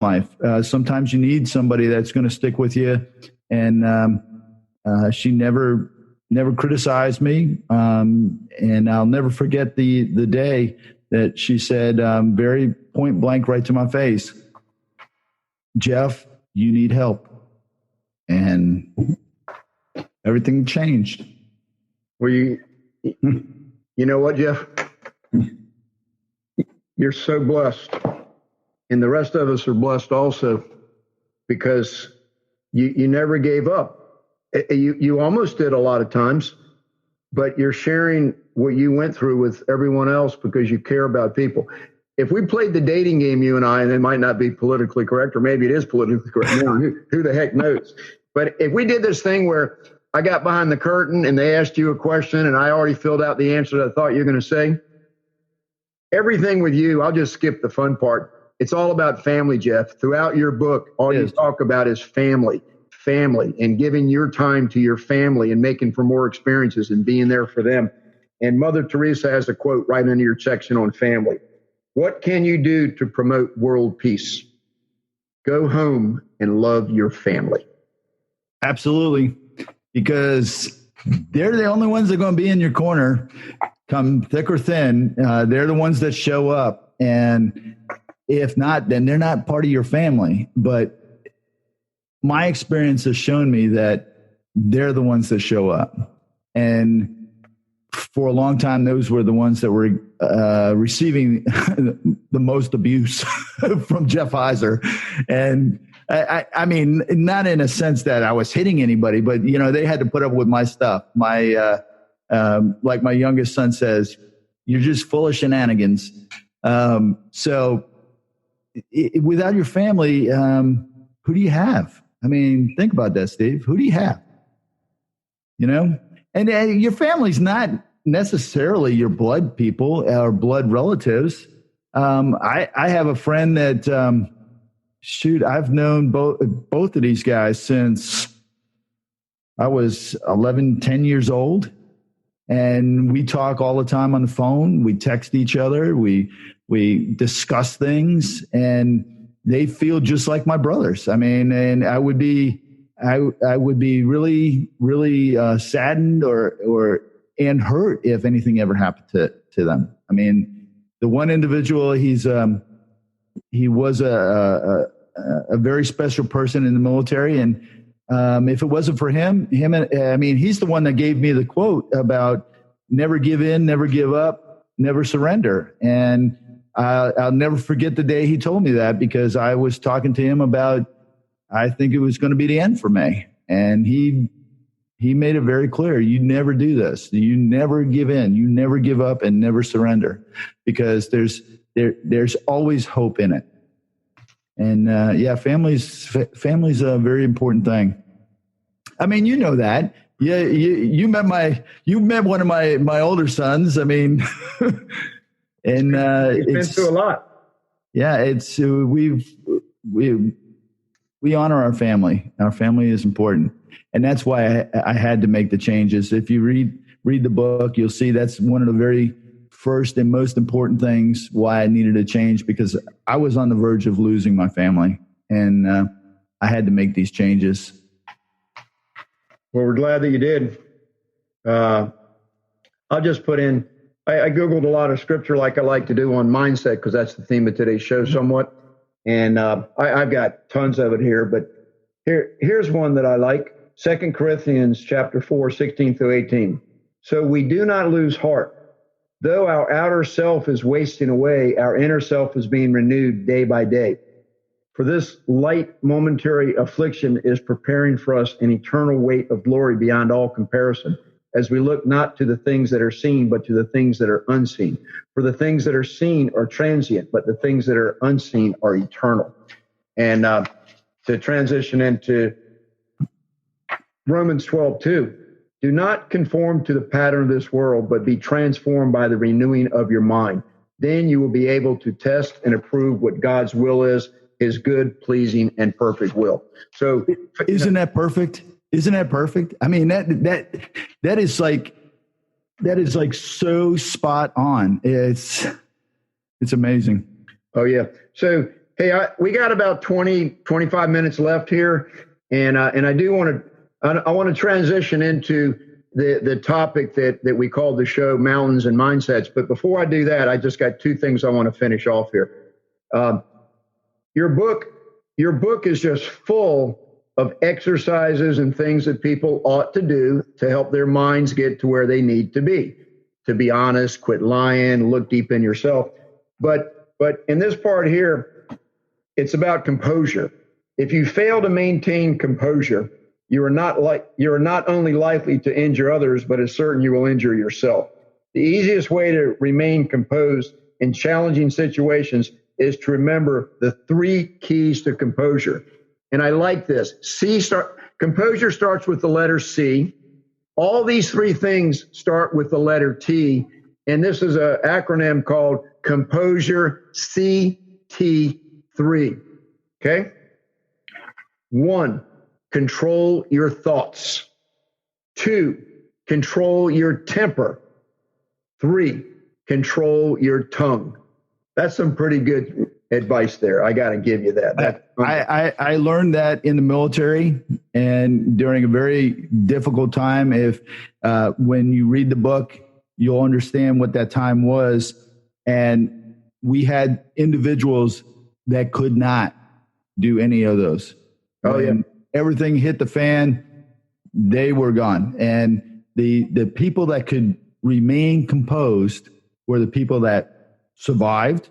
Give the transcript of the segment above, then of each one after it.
life. Sometimes you need somebody that's going to stick with you. And she never criticized me. And I'll never forget the day that she said, very point blank, right to my face, Jeff, you need help. And everything changed. Well, you know what, Jeff? You're so blessed. And the rest of us are blessed also, because you never gave up. You almost did a lot of times, but you're sharing what you went through with everyone else because you care about people. If we played the dating game, you and I, and it might not be politically correct, or maybe it is politically correct now, who the heck knows? But if we did this thing where I got behind the curtain and they asked you a question and I already filled out the answer that I thought you were going to say, everything with you, I'll just skip the fun part. It's all about family, Jeff. Throughout your book, all you talk about is family, and giving your time to your family and making for more experiences and being there for them. And Mother Teresa has a quote right under your section on family. What can you do to promote world peace? Go home and love your family. Absolutely. Because they're the only ones that are going to be in your corner, come thick or thin. They're the ones that show up. And if not, then they're not part of your family. But my experience has shown me that they're the ones that show up. And for a long time, those were the ones that were receiving the most abuse from Jeff Heiser. And I mean, not in a sense that I was hitting anybody, but, you know, they had to put up with my stuff. Like my youngest son says, you're just full of shenanigans. So without your family, who do you have? I mean, think about that, Steve. Who do you have? You know, and your family's not necessarily your blood people or blood relatives. I have a friend that, I've known both of these guys since I was 10 years old. And we talk all the time on the phone. We text each other. We discuss things, and they feel just like my brothers. I mean, and I would be really, really saddened and hurt if anything ever happened to them. I mean, the one individual, he was a very special person in the military, and if it wasn't for him, I mean, he's the one that gave me the quote about never give in, never give up, never surrender. And I'll never forget the day he told me that, because I was talking to him about, I think it was going to be the end for me. And he made it very clear, you never do this. You never give in, you never give up, and never surrender, because there's always hope in it. And family's a very important thing. I mean, you know that. Yeah, you met one of my older sons. I mean, and you've been through a lot. Yeah, it's we honor our family. Our family is important, and that's why I had to make the changes. If you read the book, you'll see that's one of the very first and most important things why I needed a change, because I was on the verge of losing my family, and I had to make these changes. Well, we're glad that you did. I'll just put in, I Googled a lot of scripture like I like to do on mindset, because that's the theme of today's show somewhat. And I've got tons of it here, but here's one that I like. 2 Corinthians chapter 4, 16 through 18. So we do not lose heart. Though our outer self is wasting away, our inner self is being renewed day by day. For this light momentary affliction is preparing for us an eternal weight of glory beyond all comparison, as we look not to the things that are seen, but to the things that are unseen. For the things that are seen are transient, but the things that are unseen are eternal. And to transition into Romans 12:2, do not conform to the pattern of this world, but be transformed by the renewing of your mind. Then you will be able to test and approve what God's will is, his good, pleasing, and perfect will. So isn't that perfect? Isn't that perfect? I mean, that is like so spot on. It's amazing. Oh yeah. So Hey, we got about 25 minutes left here. And I do want to transition into the topic that we called the show Mountains and Mindsets. But before I do that, I just got two things I want to finish off here. Your book is just full of exercises and things that people ought to do to help their minds get to where they need to be honest, quit lying, look deep in yourself. But in this part here, it's about composure. If you fail to maintain composure, you are not only likely to injure others, but it's certain you will injure yourself. The easiest way to remain composed in challenging situations is to remember the 3 keys to composure. And I like this. Composure starts with the letter C. All these 3 things start with the letter T. And this is an acronym called Composure CT3. Okay? 1, control your thoughts. 2, control your temper. 3, control your tongue. That's some pretty good advice there. I got to give you that. I learned that in the military and during a very difficult time. When you read the book, you'll understand what that time was. And we had individuals that could not do any of those. When everything hit the fan, they were gone. And the people that could remain composed were the people that survived,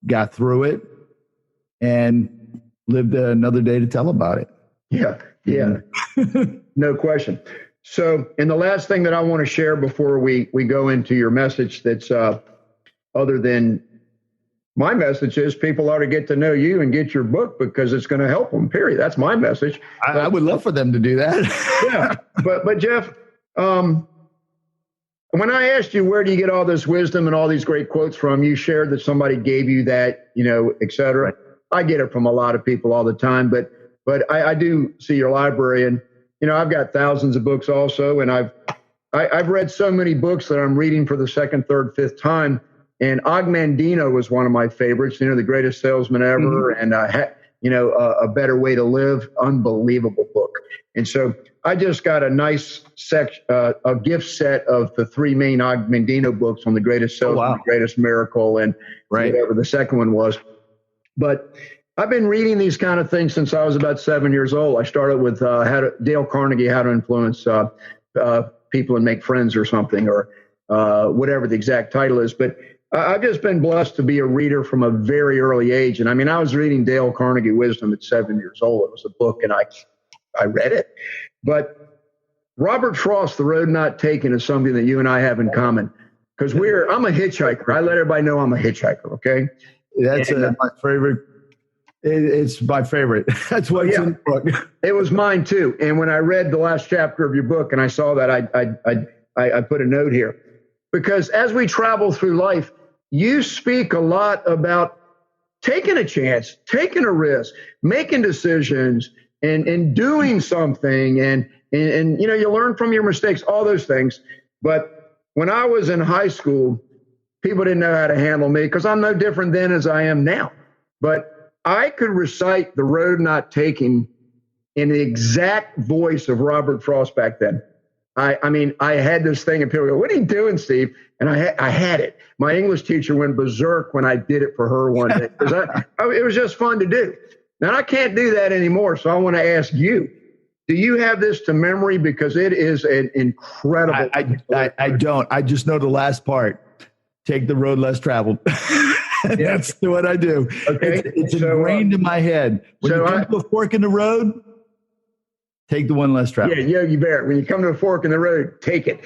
got through it, and lived another day to tell about it. Yeah. No question. So, and the last thing that I want to share before we go into your message that's other than my message is people ought to get to know you and get your book because it's going to help them, period. That's my message. I would love for them to do that. Yeah. But Jeff, when I asked you, where do you get all this wisdom and all these great quotes from, you shared that somebody gave you that, et cetera. Right. I get it from a lot of people all the time, but I do see your library, and, I've got thousands of books also. And I've read so many books that I'm reading for the 2nd, 3rd, 5th time. And Og Mandino was one of my favorites, the greatest salesman ever. Mm-hmm. And, A Better Way to Live, unbelievable book. And so I just got a nice a gift set of the 3 main Og Mandino books on the greatest salesman, The Greatest Miracle, and whatever the second one was. But I've been reading these kind of things since I was about 7 years old. I started with Dale Carnegie, How to Influence People and Make Friends or something, or whatever the exact title is. But I've just been blessed to be a reader from a very early age. And I was reading Dale Carnegie Wisdom at 7 years old. It was a book, and I read it. But Robert Frost, The Road Not Taken, is something that you and I have in common, because I'm a hitchhiker. I let everybody know I'm a hitchhiker. Okay. That's my favorite. It's my favorite. That's what's in the book. It was mine too. And when I read the last chapter of your book and I saw that, I put a note here, because as we travel through life, you speak a lot about taking a chance, taking a risk, making decisions, and doing something. And you learn from your mistakes, all those things. But when I was in high school, people didn't know how to handle me because I'm no different then as I am now. But I could recite The Road Not Taken in the exact voice of Robert Frost back then. I had this thing, and people go, "What are you doing, Steve?" And I had it. My English teacher went berserk when I did it for her one day, because it was just fun to do. Now, I can't do that anymore, so I want to ask you, do you have this to memory? Because it is an incredible. I don't. I just know the last part. Take the road less traveled. That's what I do. Okay. It's ingrained in my head. When you come to a fork in the road, take the one less traveled. Yeah, you better. When you come to a fork in the road, take it.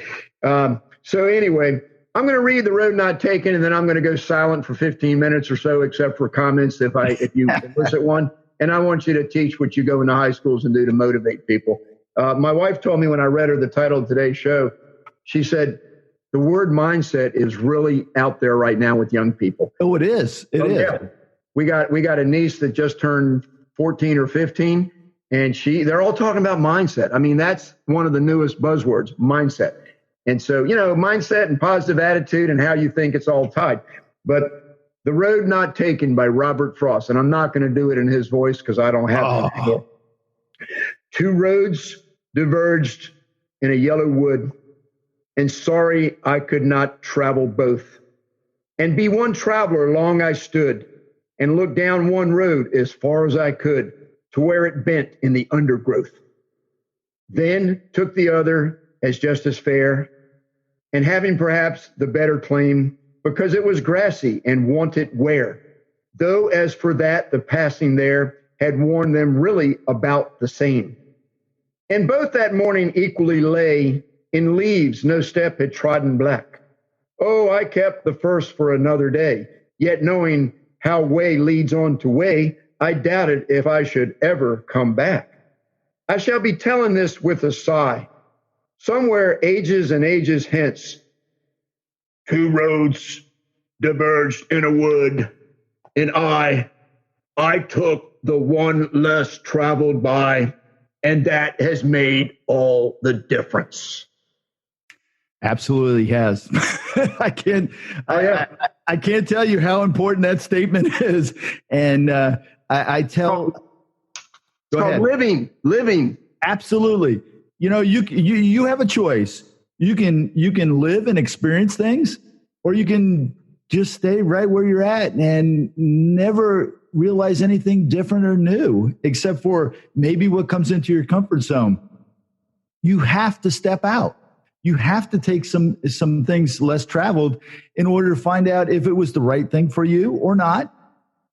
So anyway, I'm going to read The Road Not Taken, and then I'm going to go silent for 15 minutes or so, except for comments if you elicit one. And I want you to teach what you go into high schools and do to motivate people. My wife told me when I read her the title of today's show, she said, the word mindset is really out there right now with young people. Oh, it is. It is. Yeah. We got a niece that just turned 14 or 15, and they're all talking about mindset. That's one of the newest buzzwords, mindset. And so, mindset and positive attitude and how you think, it's all tied. But The Road Not Taken by Robert Frost. And I'm not going to do it in his voice because I don't have it anymore. Two roads diverged in a yellow wood, and sorry I could not travel both. And be one traveler long I stood, and looked down one road as far as I could to where it bent in the undergrowth. Then took the other as just as fair, and having perhaps the better claim, because it was grassy and wanted wear. Though as for that, the passing there had worn them really about the same. And both that morning equally lay in leaves no step had trodden black. Oh, I kept the first for another day, yet knowing how way leads on to way, I doubted if I should ever come back. I shall be telling this with a sigh. Somewhere ages and ages hence, two roads diverged in a wood, and I took the one less traveled by, and that has made all the difference. Absolutely has. I can't tell you how important that statement is. And I tell. Go ahead. Living. Absolutely. You know, you have a choice. You can live and experience things, or you can just stay right where you're at and never realize anything different or new, except for maybe what comes into your comfort zone. You have to step out. You have to take some things less traveled in order to find out if it was the right thing for you or not,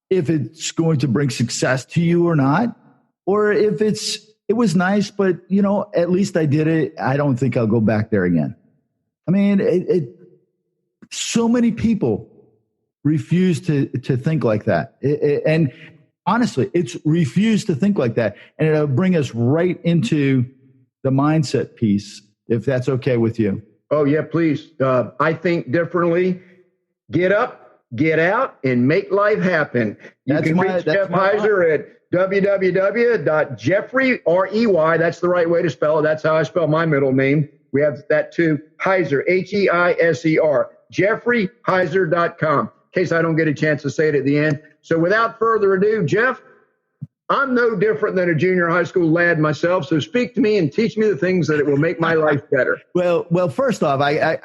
if it's going to bring success to you or not, or if it was nice, but you know, at least I did it. I don't think I'll go back there again. I mean, so many people refuse to think like that. And honestly, it's refused to think like that. And it'll bring us right into the mindset piece, if that's okay with you. Oh, yeah, please. I think differently. Get up, get out, and make life happen. You can reach Jeff Heiser at www.jeffrey, R-E-Y, that's the right way to spell it. That's how I spell my middle name. We have that too. Heiser, Heiser, jeffreyheiser.com, in case I don't get a chance to say it at the end. So without further ado, Jeff, I'm no different than a junior high school lad myself. So speak to me and teach me the things that it will make my life better. Well, first off, I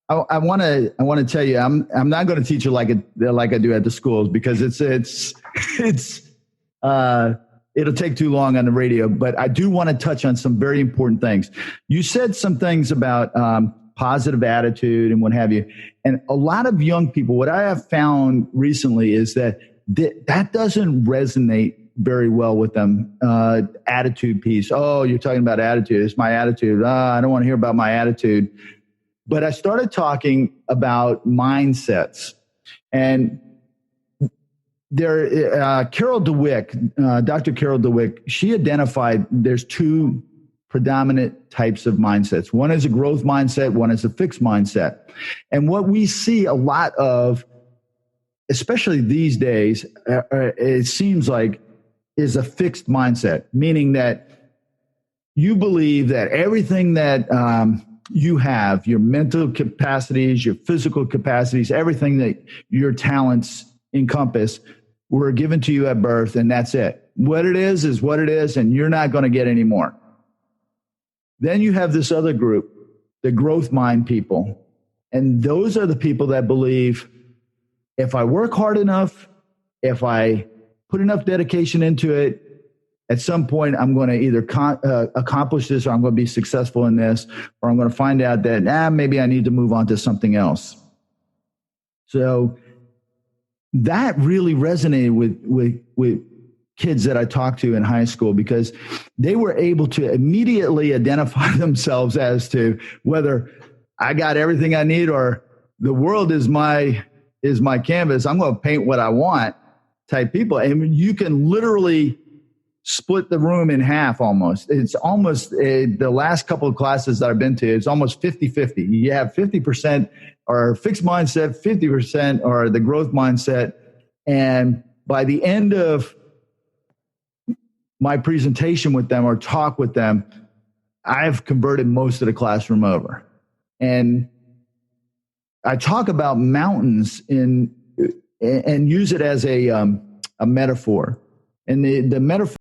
want to tell you, I'm not going to teach you like I do at the schools, because it'll take too long on the radio. But I do want to touch on some very important things. You said some things about positive attitude and what have you, and a lot of young people. What I have found recently is that doesn't resonate very well with them. Attitude piece. Oh, you're talking about attitude. It's my attitude. I don't want to hear about my attitude. But I started talking about mindsets, and Carol DeWick, Dr. Carol DeWick, she identified there's two predominant types of mindsets. One is a growth mindset. One is a fixed mindset. And what we see a lot of, especially these days, it seems like, is a fixed mindset, meaning that you believe that everything that you have, your mental capacities, your physical capacities, everything that your talents encompass, were given to you at birth, and that's it. What it is what it is, and you're not going to get any more. Then you have this other group, the growth mind people. And those are the people that believe, if I work hard enough, if I put enough dedication into it, at some point I'm going to either accomplish this, or I'm going to be successful in this, or I'm going to find out that maybe I need to move on to something else. So that really resonated with kids that I talked to in high school, because they were able to immediately identify themselves as to whether I got everything I need, or the world is my canvas. I'm going to paint what I want type people. And you can literally split the room in half almost. It's almost the last couple of classes that I've been to, it's almost 50-50. You have 50% are fixed mindset, 50% are the growth mindset. And by the end of my presentation with them or talk with them, I've converted most of the classroom over. And I talk about mountains in and use it as a metaphor. And the metaphor